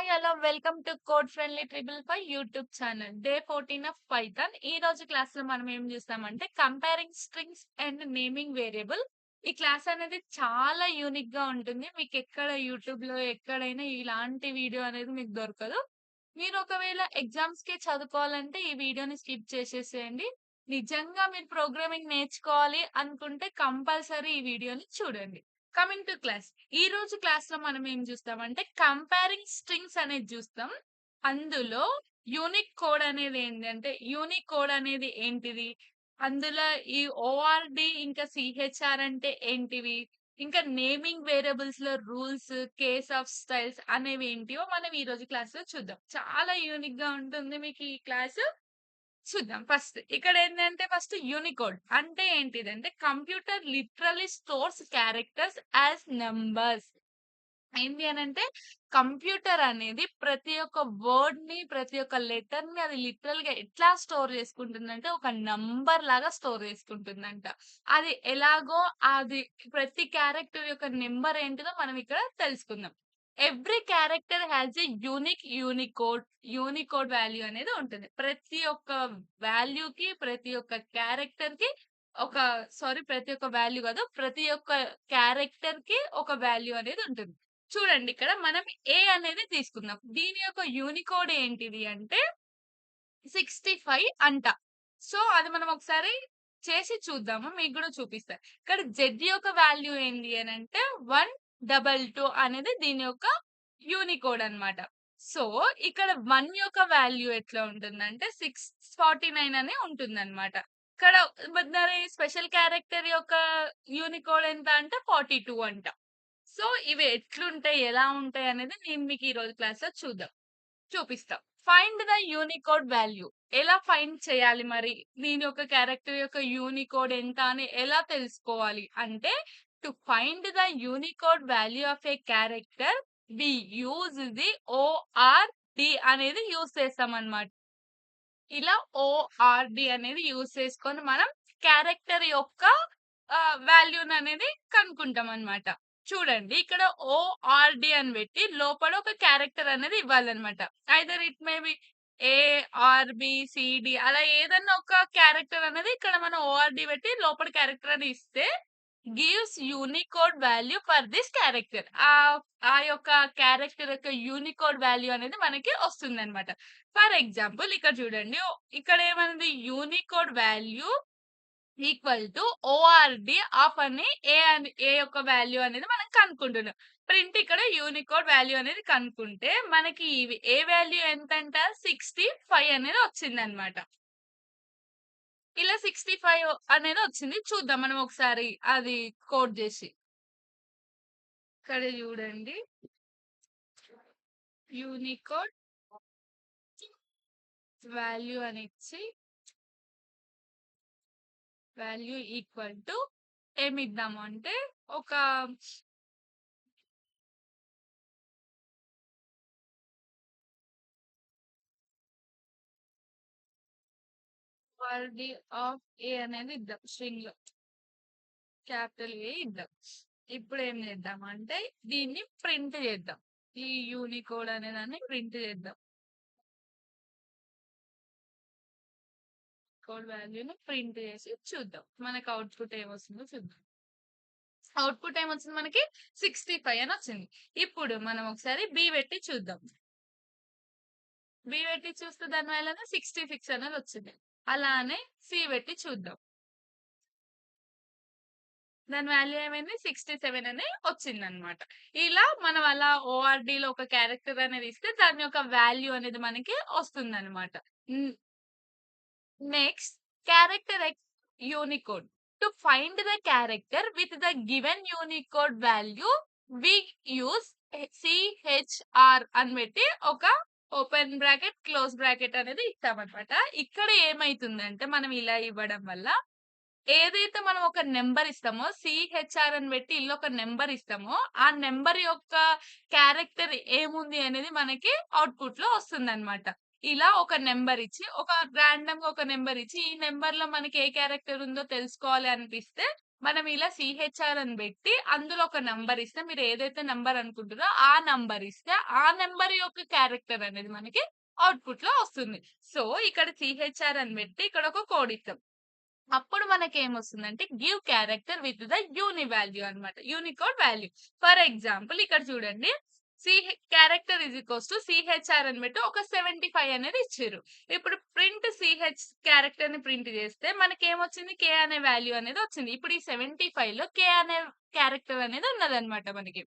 Hi hello welcome to code friendly triple five YouTube channel day 14 of Python. ఈ రోజు class లో మనం ఏం చూస్తామంటే comparing strings and naming variable. ఈ క్లాస్ అనేది చాలా యూనిక్ గా ఉంటుంది. మీకు ఎక్కడ యూట్యూబ్ లో ఎక్కడైనా ఇలాంటి వీడియో అనేది మీకు దొరకదు. మీరు ఒకవేళ ఎగ్జామ్స్ కి చదువుకోవాలంటే ఈ వీడియోని స్కిప్ చేసేసేయండి. నిజంగా మీరు ప్రోగ్రామింగ్ నేర్చుకోవాలి అనుకుంటే కంపల్సరీ ఈ వీడియోని చూడండి. Coming to class. ఈ రోజు క్లాస్ లో మనం ఏం చూస్తామంటే కంపేరింగ్ స్ట్రింగ్స్ అనేది చూస్తాం. అందులో యూనిక్ కోడ్ అనేది ఏంటంటే యూనిక్ కోడ్ అనేది ఏంటిది, అందులో ఈ ఓఆర్డి ఇంకా సిహెచ్ఆర్ అంటే ఏంటివి, ఇంకా నేమింగ్ వేరియబుల్స్ లో రూల్స్, కేస్ ఆఫ్ స్టైల్స్ అనేవి ఏంటివో మనం ఈ రోజు క్లాస్ లో చూద్దాం. చాలా యూనిక్ గా ఉంటుంది మీకు ఈ క్లాస్. చూద్దాం. ఫస్ట్ ఇక్కడ ఏంటంటే ఫస్ట్ యూనికోడ్ అంటే ఏంటిదంటే computer literally stores characters as numbers. ఏంటి అనంటే కంప్యూటర్ అనేది ప్రతి ఒక్క వర్డ్ ని, ప్రతి ఒక్క లెటర్ ని అది లిటరల్ గా ఎట్లా స్టోర్ చేసుకుంటుందంటే ఒక నంబర్ లాగా స్టోర్ చేసుకుంటుందంట. అది ఎలాగో అది ప్రతి క్యారెక్టర్ యొక్క నెంబర్ ఏంటిదో మనం ఇక్కడ తెలుసుకుందాం. Every character has a Unicode value అనేది ఉంటుంది. ప్రతి ఒక్క వాల్యూకి, ప్రతి ఒక్క క్యారెక్టర్ కి ఒక ప్రతి ఒక్క వాల్యూ కాదు, ప్రతి ఒక్క క్యారెక్టర్ కి ఒక వాల్యూ అనేది ఉంటుంది. చూడండి, ఇక్కడ మనం ఏ అనేది తీసుకుందాం. దీని యొక్క యూనికోడ్ ఏంటిది అంటే 65 అంట. సో అది మనం ఒకసారి చేసి చూద్దాము. మీకు కూడా చూపిస్తా. ఇక్కడ జెడ్ యొక్క వాల్యూ ఏంది అనంటే 122 అనేది దీని యొక్క యూనికోడ్ అన్నమాట. సో ఇక్కడ 1 యొక్క వాల్యూ ఎట్లా ఉంటుందంటే 649 అని ఉంటుందన్నమాట. ఇక్కడ మరి స్పెషల్ క్యారెక్టర్ యొక్క యూనికోడ్ ఎంత అంటే 42 అంట. సో ఇవి ఎట్లుంటాయి, ఎలా ఉంటాయి అనేది నేను మీకు ఈ రోజు క్లాస్‌లో చూపిస్తా. Find the Unicode value. ఎలా ఫైండ్ చేయాలి మరి? దీని యొక్క క్యారెక్టర్ యొక్క యూనికోడ్ ఎంత అని ఎలా తెలుసుకోవాలి అంటే, to find the Unicode value of a character we use the ORD అనేది యూజ్ చేస్తామన్నమాట. ఇలా ఓఆర్‌డి అనేది యూజ్ చేసుకొని మనం క్యారెక్టర్ యొక్క వాల్యూననేది కనుక్కుంటామన్నమాట. చూడండి, ఇక్కడ ఓఆర్‌డి అని పెట్టి లోపల ఒక క్యారెక్టర్ అనేది ఇవ్వాలన్నమాట. Either it may be A, R, B, C, D అలా ఏదన్నా ఒక క్యారెక్టర్ అనేది ఇక్కడ మనం ఓఆర్‌డి పెట్టి లోపల క్యారెక్టర్ అని ఇస్తే gives Unicode value for this character. ఆ యొక్క క్యారెక్టర్ యొక్క యూనికోడ్ వాల్యూ అనేది మనకి వస్తుందన్నమాట. ఫర్ ఎగ్జాంపుల్ ఇక్కడ చూడండి, ఇక్కడ ఏమన్నది Unicode value equal to ORD of అని ఏ యొక్క వాల్యూ అనేది మనం కనుక్కుంటున్నాం. ప్రింట్ ఇక్కడ యూనికోడ్ వాల్యూ అనేది కనుక్కుంటే మనకి ఇవి ఏ వాల్యూ ఎంతంట 65 అనేది వచ్చిందన్నమాట. ఇలా 65 అనేది వచ్చింది. చూద్దాం మనం ఒకసారి అది కోడ్ చేసి. ఇక్కడ చూడండి, యూనికోడ్ వాల్యూ అని ఇచ్చి వాల్యూ ఈక్వల్ టు ఏమిద్దాము అంటే ఒక వర్డ్ ఆఫ్ ఏ అనేది ఇద్దాం. స్ట్రింగ్ లో క్యాపిటల్ ఏ ఇద్దాం. ఇప్పుడు ఏం చేద్దాం అంటే దీన్ని ప్రింట్ చేద్దాం. ఈ యూనికోడ్ అనే దాన్ని ప్రింట్ చేద్దాం. కోడ్ వాల్యూని ప్రింట్ చేసి చూద్దాం మనకు అవుట్పుట్ ఏమొస్తుందో చూద్దాం. అవుట్పుట్ ఏమొచ్చింది మనకి 65 అని వచ్చింది. ఇప్పుడు మనం ఒకసారి బి పెట్టి చూద్దాం. బి పెట్టి చూస్తే దాని వల్ల 66 అనేది వచ్చింది. అలానే సి పెట్టి చూద్దాం. దాని వాల్యూ ఏమైంది 67 అని వచ్చిందనమాట. ఇలా మనం అలా ఓఆర్‌డిలో ఒక క్యారెక్టర్ అనేది ఇస్తే దాని యొక్క వాల్యూ అనేది మనకి వస్తుందనమాట. Next, character Unicode. To find the character with the given Unicode value we use CHR అని పెట్టి ఒక ఓపెన్ బ్రాకెట్, క్లోజ్ బ్రాకెట్ అనేది ఇస్తామన్నమాట. ఇక్కడ ఏమైతుందంటే మనం ఇలా ఇవ్వడం వల్ల ఏదైతే మనం ఒక నెంబర్ ఇస్తామో సిహెచ్ఆర్ అని పెట్టి ఇల్లు ఒక నెంబర్ ఇస్తామో ఆ నెంబర్ యొక్క క్యారెక్టర్ ఏముంది అనేది మనకి అవుట్పుట్ లో వస్తుందన్నమాట. ఇలా ఒక నెంబర్ ఇచ్చి ఒక రాండమ్ గా ఒక నెంబర్ ఇచ్చి ఈ నెంబర్ లో మనకి ఏ క్యారెక్టర్ ఉందో తెలుసుకోవాలి అనిపిస్తే మనం ఇలా సీహెచ్ఆర్ అని పెట్టి అందులో ఒక నంబర్ ఇస్తే మీరు ఏదైతే నంబర్ అనుకుంటారో ఆ నంబర్ ఇస్తే ఆ నంబర్ యొక్క క్యారెక్టర్ అనేది మనకి అవుట్‌పుట్‌లో వస్తుంది. సో, ఇక్కడ సీహెచ్ఆర్ అని పెట్టి ఇక్కడ ఒక కోడ్ ఇస్తాం. అప్పుడు మనకేమొస్తుందంటే give character with the uni value అన్నమాట. Unicode value. ఫర్ ఎగ్జాంపుల్ ఇక్కడ చూడండి. Character is equals to CHR అని పెట్టి ఒక 75 అనేది ఇచ్చిర్రు. ఇప్పుడు ప్రింట్ సీహెచ్ క్యారెక్టర్‌ని ప్రింట్ చేస్తే మనకేమొచ్చింది? కే అనే వాల్యూ అనేది వచ్చింది. ఇప్పుడు ఈ 75లో కే అనే క్యారెక్టర్ అనేది ఉన్నదన్నమాట మనకి.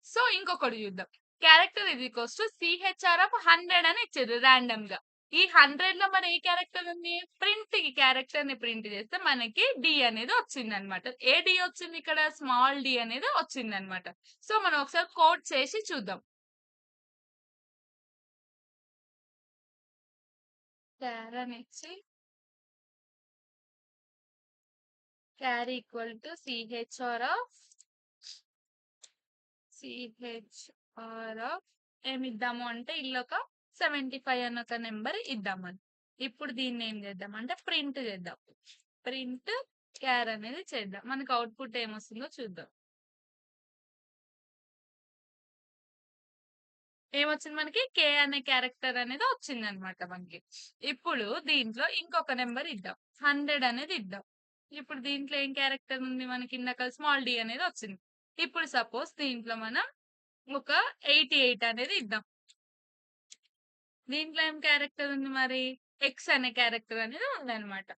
సో, ఇంకొకటి చూద్దాం. Character is equals to CHR of 100 అని ఇచ్చిర్రు రాండమ్‌గా. ఈ 100లో మరి ఏ క్యారెక్టర్ ఉంది? ప్రింట్ ఈ క్యారెక్టర్‌ని ప్రింట్ చేస్తే మనకి డి అనేది వచ్చిందన్నమాట. ఏ డి వచ్చింది ఇక్కడ? స్మాల్ డి అనేది వచ్చిందన్నమాట. సో, మనం ఒకసారి కోడ్ చేసి చూద్దాం. చార్ ఇచ్చి చార్ ఈక్వల్ టు సిహెచ్ఆర్ ఆఫ్ ఏమిద్దాము అంటే ఇల్లొక 75 అన్న ఒక నెంబర్ ఇద్దామని. ఇప్పుడు దీన్ని ఏం చేద్దాం అంటే ప్రింట్ చేద్దాం. ప్రింట్ చార్ అనేది చేద్దాం. మనకు అవుట్‌పుట్ ఏమొస్తుందో చూద్దాం. ఏమొచ్చింది మనకి? కే అనే క్యారెక్టర్ అనేది వచ్చిందనమాట మనకి. ఇప్పుడు దీంట్లో ఇంకొక నంబర్ ఇద్దాం. 100 అనేది ఇద్దాం. ఇప్పుడు దీంట్లో ఏం క్యారెక్టర్ ఉంది మనకి? ఇందాక స్మాల్ డి అనేది వచ్చింది. ఇప్పుడు సపోజ్ దీంట్లో మనం ఒక 88 అనేది ఇద్దాం. దీంట్లో ఏం క్యారెక్టర్ ఉంది మరి? ఎక్స్ అనే క్యారెక్టర్ అనేది ఉందనమాట.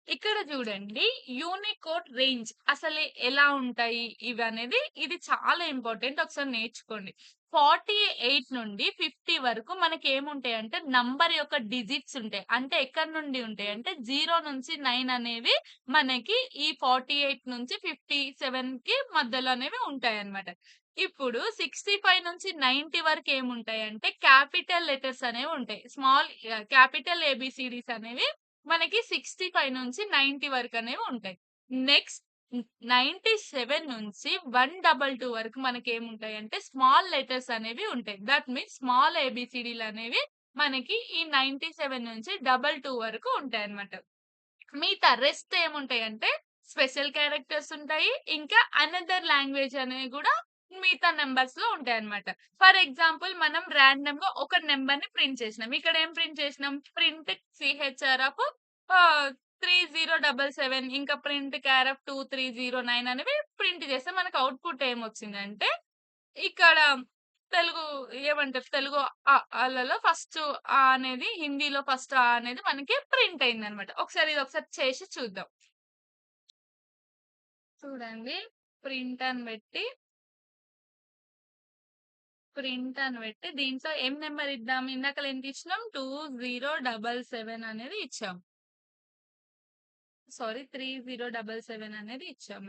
ఇక్కడ చూడండి యూనికోడ్ రేంజ్ అసలు ఎలా ఉంటాయి ఇవనేది ఇది చాలా ఇంపార్టెంట్. ఒకసారి నేర్చుకోండి. 48 నుండి 50 వరకు మనకి ఏముంటాయంటే నంబర్ యొక్క డిజిట్స్ ఉంటాయి. అంటే ఎక్కడి నుండి ఉంటాయి అంటే 0 నుంచి 9 అనేవి మనకి ఈ 48 నుంచి 57కి మధ్యలో అనేవి ఉంటాయన్నమాట. ఇప్పుడు 65 నుంచి 90 వరకు ఏముంటాయంటే క్యాపిటల్ లెటర్స్ అనేవి ఉంటాయి. స్మాల్ క్యాపిటల్ ఏబీసీడీస్ అనేవి మనకి 65 నుంచి 90 వరకనేవి ఉంటాయి. నెక్స్ట్ 97 నుంచి 122 వరకు మనకేముంటాయంటే స్మాల్ లెటర్స్ అనేవి ఉంటాయి. దట్ మీన్స్ స్మాల్ ఏబీసీడీలనేవి మనకి ఈ 97 నుంచి 22 వరకు ఉంటాయన్నమాట. మిగతా రెస్ట్ ఏముంటాయంటే స్పెషల్ క్యారెక్టర్స్ ఉంటాయి. ఇంకా అనదర్ లాంగ్వేజ్ అనేవి గూడా మిగతా నంబర్స్‌లో ఉంటాయన్నమాట. ఫర్ ఎగ్జాంపుల్ మనం రాండమ్‌గా ఒక నంబర్‌ని ప్రింట్ చేసినాం. ఇక్కడ ఏం ప్రింట్ చేసినాం? ప్రింట్ సీహెచ్ఆర్ ఆఫ్ 3077 ఇంకా ప్రింట్ కేర్ ఆఫ్ 2309 అనేవి ప్రింట్ చేస్తే మనకు అవుట్‌పుట్ ఏమొచ్చిందంటే ఇక్కడ తెలుగు ఏమంటారు? తెలుగు ఆళ్ళలో ఫస్ట్ అనేది హిందీలో ఫస్ట్ అనేది మనకి ప్రింట్ అయిందనమాట. ఇదొకసారి చేసి చూద్దాం. చూడండి. ప్రింట్ అని పెట్టి, ప్రింట్ అని పెట్టి దీంట్లో ఏం నంబర్ ఇద్దాం? ఇందాకల ఎంత ఇచ్చినాం? 2077 అనేది ఇచ్చాం. సారీ 3077 అనేది ఇచ్చాం.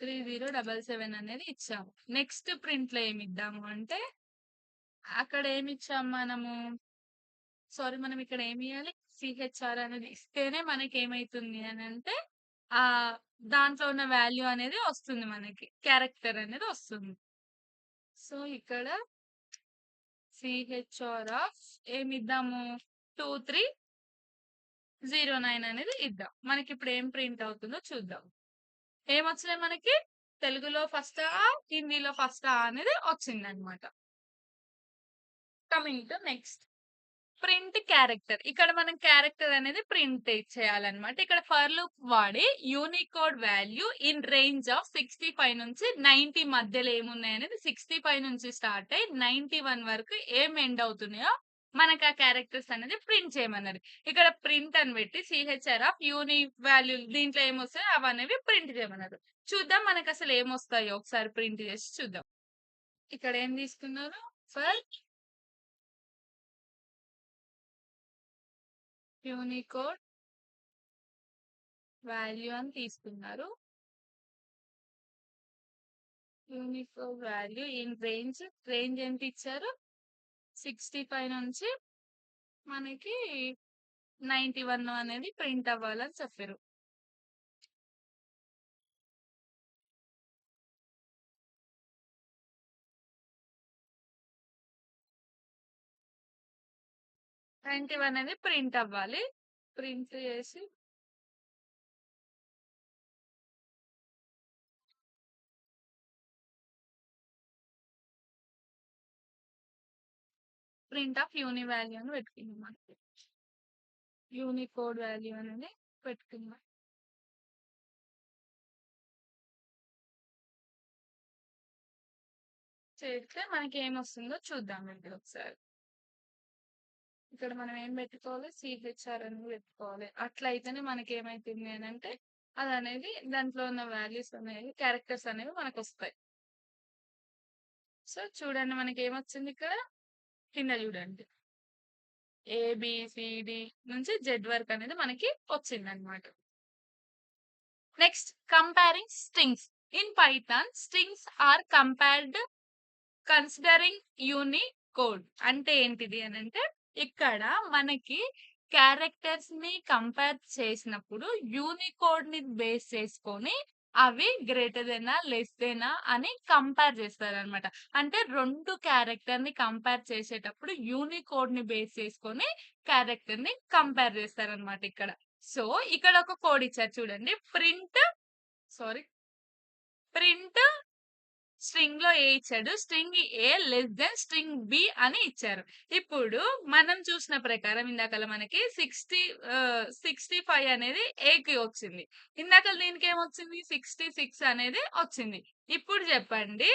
3077 అనేది ఇచ్చాం. నెక్స్ట్ ప్రింట్‌లో ఏమిద్దాము అంటే అక్కడ ఏమిచ్చాం మనము? సారీ మనం ఇక్కడ ఏమియ్యాలి? సీహెచ్ఆర్ అనేది ఇస్తేనే మనకేమైతుంది అనంటే దాంట్లో ఉన్న వాల్యూ అనేది వస్తుంది మనకి. క్యారెక్టర్ అనేది వస్తుంది. సో, ఇక్కడ సీహెచ్ఆర్ ఆఫ్ ఏమిద్దాము? 2309 అనేది ఇద్దాం. మనకిప్పుడు ఏం ప్రింట్ అవుతుందో చూద్దాం. ఏమొచ్చినాయి మనకి? తెలుగులో ఫస్ట్ హిందీలో ఫస్ట్ అనేది వచ్చిందనమాట. Coming to next. Print character. ఇక్కడ మనం క్యారెక్టర్ అనేది ప్రింట్ చేయాలన్నమాట. ఇక్కడ ఫర్ లూప్ వాడి Unicode value in range of 65 నుంచి 90 మధ్యలో ఏమున్నాయనేది 65 నుంచి స్టార్ట్ అయ్యి 91 వరకు ఏం ఎండ్ అవుతున్నాయో మనకు ఆ క్యారెక్టర్స్ అనేది ప్రింట్ చేయమన్నారు. ఇక్కడ ప్రింట్ అని పెట్టి సీహెచ్ఆర్ ఆఫ్ యూని వాల్యూ దీంట్లో ఏమొస్తాయో అవనేవి ప్రింట్ చేయమన్నారు. చూద్దాం మనకసలు ఏమొస్తాయో ఒకసారి ప్రింట్ చేసి చూద్దాం. ఇక్కడ ఏం తీసుకున్నారు? ఫర్ యూనికోడ్ వాల్యూ అని తీసుకున్నారు. యూనికోడ్ వాల్యూ ఇన్ రేంజ్ ఎంత ఇచ్చారు? 65 నుంచి మనకి 91 అనేది ప్రింట్ అవ్వాలని చెప్పారు. నైన్టీ వన్ అనేది ప్రింట్ అవ్వాలి. ప్రింట్ చేసి ప్రింట్ ఆఫ్ యూని వాల్యూ అని పెట్టుకుందాం. యూనికోడ్ వాల్యూ అనేది పెట్టుకుందాం. చేస్తే మనకి ఏమొస్తుందో చూద్దాం ఇప్పుడు ఒకసారి. ఇక్కడ మనం ఏం పెట్టుకోవాలి, సిహెచ్ఆర్ అని పెట్టుకోవాలి. అట్లయితేనే మనకి ఏమైతుంది అని అంటే అది అనేది దాంట్లో ఉన్న వాల్యూస్ అనేవి క్యారెక్టర్స్ అనేవి మనకు వస్తాయి. సో చూడండి మనకి ఏమొచ్చింది ఇక్కడ కింద చూడండి ఏబిసిడి నుంచి జెడ్ వరకు అనేది మనకి వచ్చింది అనమాట. Next comparing strings. In Python strings are compared considering Unicode. అంటే ఏంటిది అని అంటే ఇక్కడ మనకి క్యారెక్టర్స్ ని కంపేర్ చేసినప్పుడు యూనికోడ్ ని బేస్ చేసుకొని అవి గ్రేటర్ దెనా లెస్ దెనా అని కంపేర్ చేస్తారనమాట. అంటే రెండు క్యారెక్టర్ ని కంపేర్ చేసేటప్పుడు యూనికోడ్ ని బేస్ చేసుకొని క్యారెక్టర్ ని కంపేర్ చేస్తారనమాట ఇక్కడ. సో ఇక్కడ ఒక కోడ్ ఇచ్చారు చూడండి, ప్రింట్ స్ట్రింగ్ లో ఏ ఇచ్చాడు, స్ట్రింగ్ ఏ లెస్ దెన్ స్ట్రింగ్ బి అని ఇచ్చారు. ఇప్పుడు మనం చూసిన ప్రకారం ఇందాక మనకి 65 అనేది ఏకి వచ్చింది. ఇందాక దీనికి ఏమొచ్చింది, 66 అనేది వచ్చింది. ఇప్పుడు చెప్పండి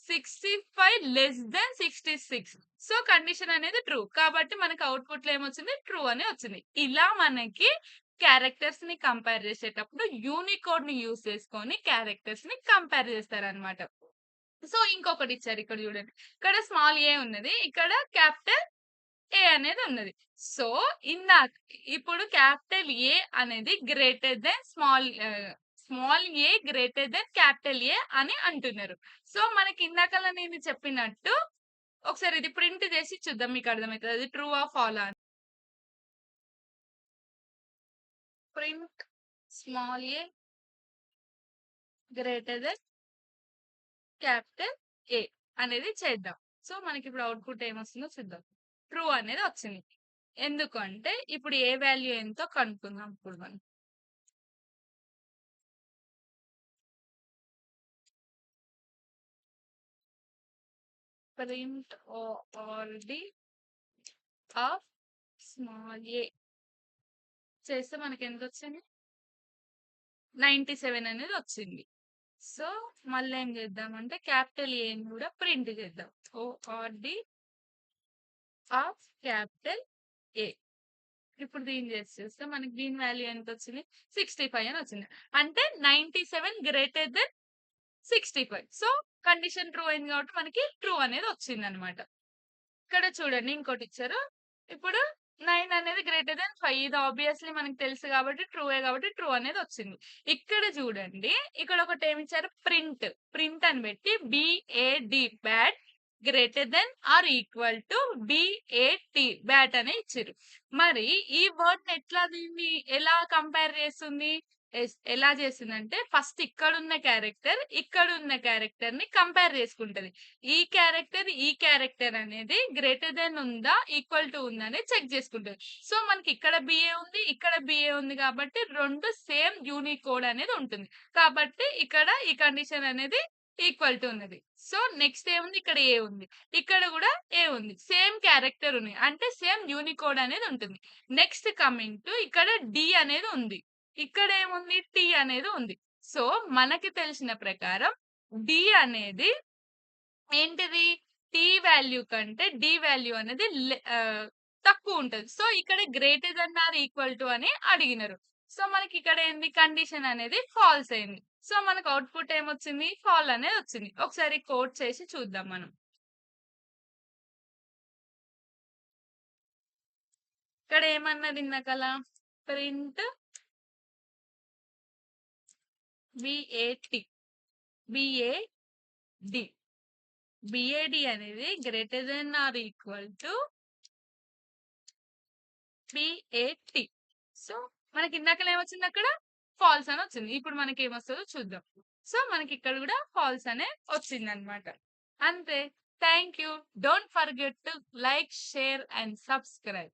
65 లెస్ దెన్ 66. సో కండిషన్ అనేది ట్రూ కాబట్టి మనకి అవుట్పుట్ లో ఏమొచ్చింది, ట్రూ అని వచ్చింది. ఇలా మనకి క్యారెక్టర్స్ ని కంపేర్ చేసేటప్పుడు యూనికోడ్ ని యూజ్ చేసుకొని క్యారెక్టర్స్ ని కంపేర్ చేస్తారనమాట. సో ఇంకొకటి ఇచ్చారు ఇక్కడ చూడండి, ఇక్కడ స్మాల్ ఏ ఉన్నది, ఇక్కడ క్యాపిటల్ ఏ అనేది ఉన్నది. సో ఇందాక ఇప్పుడు క్యాపిటల్ ఏ అనేది గ్రేటర్ దెన్ స్మాల్ ఏ గ్రేటర్ దెన్ క్యాపిటల్ ఏ అని అంటున్నారు. సో మనకి ఇందాకలా నేను చెప్పినట్టు ఒకసారి ఇది ప్రింట్ చేసి చూద్దాం, మీకు అర్థమవుతుంది అది ట్రూ ఆర్ ఫాల్స్ అని. ప్రింట్ స్మాల్ ఏ గ్రేటర్ దెన్ క్యాపిటల్ ఏ అనేది చేద్దాం. సో మనకి ఇప్పుడు అవుట్పుట్ ఏమొస్తుందో చూద్దాం. ట్రూ అనేది వచ్చింది. ఎందుకంటే ఇప్పుడు ఏ వాల్యూ ఎంతో కనుక్కుందాం ఇప్పుడు మనం. ప్రింట్ ఆర్డి ఆఫ్ స్మాల్ ఏ చేస్తే మనకి ఎంత వచ్చింది, 97 అనేది వచ్చింది. సో మళ్ళీ ఏం చేద్దామంటే క్యాపిటల్ ఏని కూడా ప్రింట్ చేద్దాం. ఓఆర్డి ఆఫ్ క్యాపిటల్ ఏ. ఇప్పుడు దీన్ని చేసి చూస్తే మనకి దీని వాల్యూ ఎంత వచ్చింది, 65 అని వచ్చింది. అంటే 97 greater than 65. So condition true అయింది కాబట్టి మనకి ట్రూ అనేది వచ్చింది అనమాట. ఇక్కడ చూడండి ఇంకోటి ఇచ్చారు, ఇప్పుడు 9 అనేది గ్రేటర్ దెన్ 5. ఇది ఆబ్వియస్లీ మనకి తెలుసు కాబట్టి ట్రూ అనేది వచ్చింది. ఇక్కడ చూడండి ఇక్కడ ఒకటి ఏమి ఇచ్చారు, ప్రింట్ అని పెట్టి BAD bat greater than or equal to BAT bat అని ఇచ్చారు. మరి ఈ వర్డ్ ఎట్లా దీన్ని ఎలా కంపేర్ చేస్తుంది, ఎలా చేస్తుందంటే ఫస్ట్ ఇక్కడ ఉన్న క్యారెక్టర్ ని కంపేర్ చేసుకుంటది. ఈ క్యారెక్టర్ అనేది గ్రేటర్ దెన్ ఉందా ఈక్వల్ టు ఉందా అనేది చెక్ చేసుకుంటది. సో మనకి ఇక్కడ బిఏ ఉంది, ఇక్కడ బిఏ ఉంది కాబట్టి రెండు సేమ్ యూనికోడ్ అనేది ఉంటుంది. కాబట్టి ఇక్కడ ఈ కండిషన్ అనేది ఈక్వల్ టు ఉన్నది. సో నెక్స్ట్ ఏముంది, ఇక్కడ ఏ ఉంది, ఇక్కడ కూడా ఏ ఉంది, సేమ్ క్యారెక్టర్ ఉంది అంటే సేమ్ యూనికోడ్ అనేది ఉంటుంది. నెక్స్ట్ కమింగ్ టు ఇక్కడ డి అనేది ఉంది, ఇక్కడ ఏముంది టీ అనేది ఉంది. సో మనకి తెలిసిన ప్రకారం డి అనేది ఏంటిది, టీ వాల్యూ కంటే డి వాల్యూ అనేది తక్కువ ఉంటది. సో ఇక్కడ greater than or equal to అని అడిగినారు. సో మనకి ఇక్కడ ఏంది, కండిషన్ అనేది ఫాల్స్ అయింది. సో మనకు అవుట్పుట్ ఏమొచ్చింది, ఫాల్ అనేది వచ్చింది. ఒకసారి కోడ్ చేసి చూద్దాం మనం. ఇక్కడ ఏమన్నది ఇందాకలా, ప్రింట్ BAD అనేది greater than or equal to BAT. So మనకి ఇందాక ఏమొచ్చింది, అక్కడ ఫాల్స్ అని వచ్చింది. ఇప్పుడు మనకి ఏమొస్తుందో చూద్దాం. సో మనకి ఇక్కడ కూడా ఫాల్స్ అనే వచ్చింది అనమాట. అంతే. Thank you. Don't forget to like, share and subscribe.